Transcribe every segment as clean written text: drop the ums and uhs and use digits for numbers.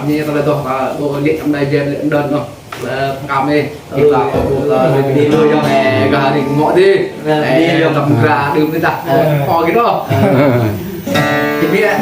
như tôi tôi tôi điện trong đây về đơn rồi làm đi thì là đi đưa cho mẹ gà thì ngọ đi để cầm gà đưa với đặt kho cái đó thì biết đấy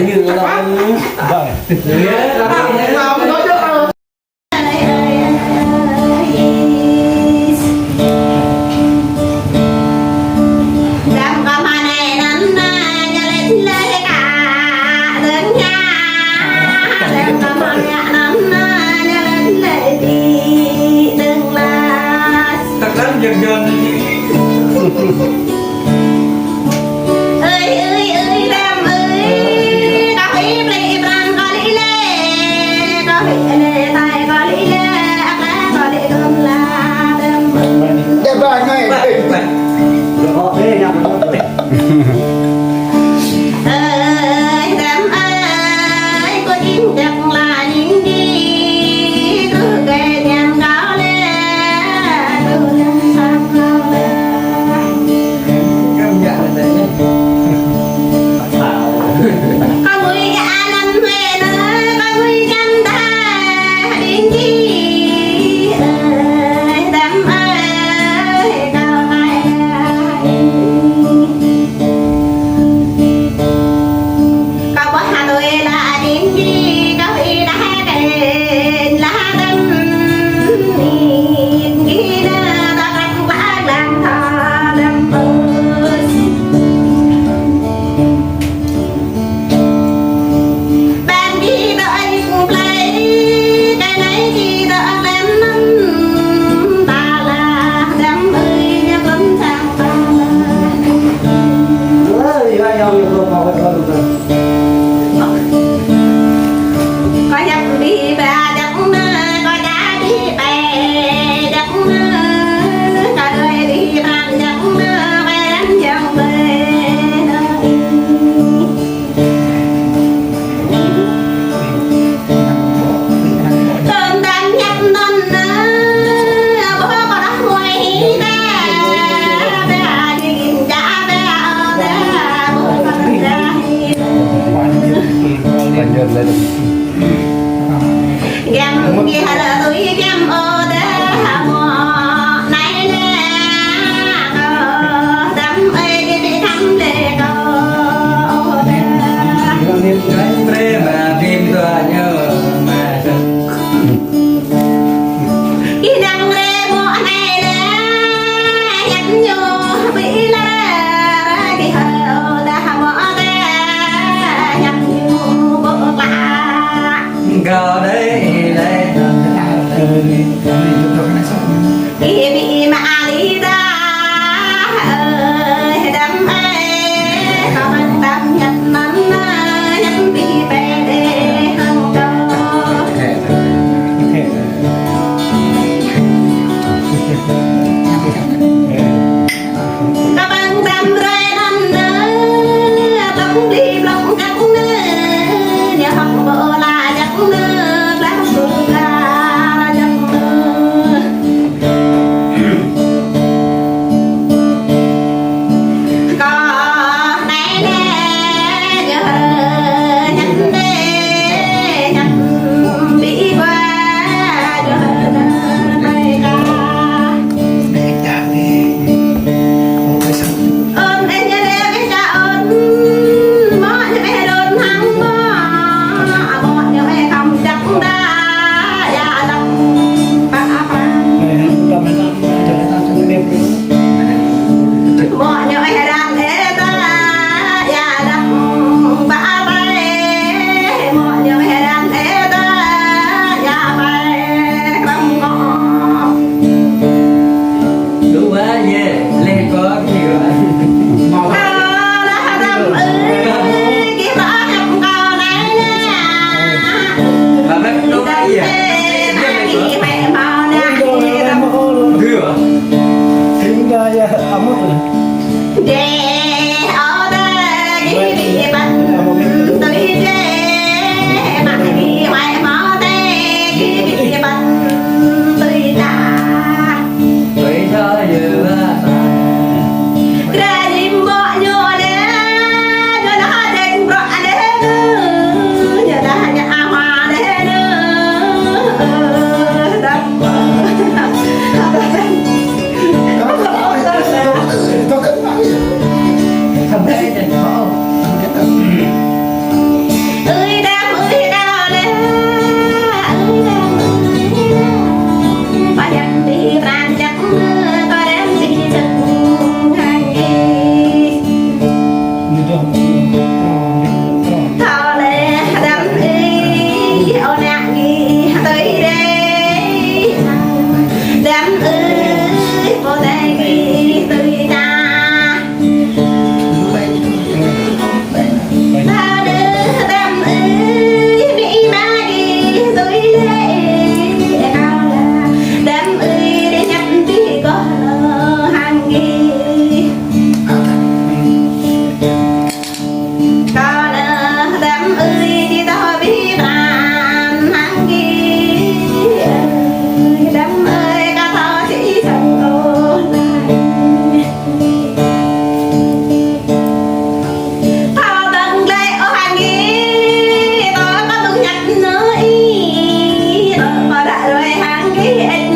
Như nó vâng. Thế là làm thế nào mới nói trước nhớ lên gam kia là tôi gam ở đây mùa này nè đam ê cái thăm lệ cô cái pre mà phim tôi nhớ mà cái đăng lệ mùa này nè nhắn nhô bị la cái hờ đã mùa đây nhắn nhô bộ lạ cao đấy đấy bị mà đi ra đam mê không đam nhặt nắn nhặt đi về để hăng đâu các bạn đam rơi năn nơ bóng đi lòng cắt nơ nhớ học bộ là chắc nơ lắm phương là chắc nơ có này nè nhớ nhắn đê nhắn bị qua nhớ này ca ơn em nhớ đêm cha ơn mó cho mẹ đơn thắng mó cho mẹ không chắc đa ya lòng ba ba mó cho mẹ đang thế ta ya lòng ba ba mó cho mẹ đang thế ta ya ba không ngọ đúng quá yeah lên có gì rồi màu bà mẹ đúng cái gì à thừa vậy thôi dự không thể nhìn khổ ơi đam ơi đau lên ơi đam ơi ba dặn đi ran chắc có đem đi từng hàng gì thao lệ đam đi ô nặng đi tới đây đam ơi vô đây đi tới ta ta đưa đam ơi bị ma đi tới đây cao là đam ơi để nhắc đi có hàng gì cao là đam ơi đi đó bị bàn hàng gì đam ơi ca thọ chỉ chẳng ô lại thao đừng lệ ở hàng gì tôi có từng nhặt nữa ý tôi có đã rồi hàng gì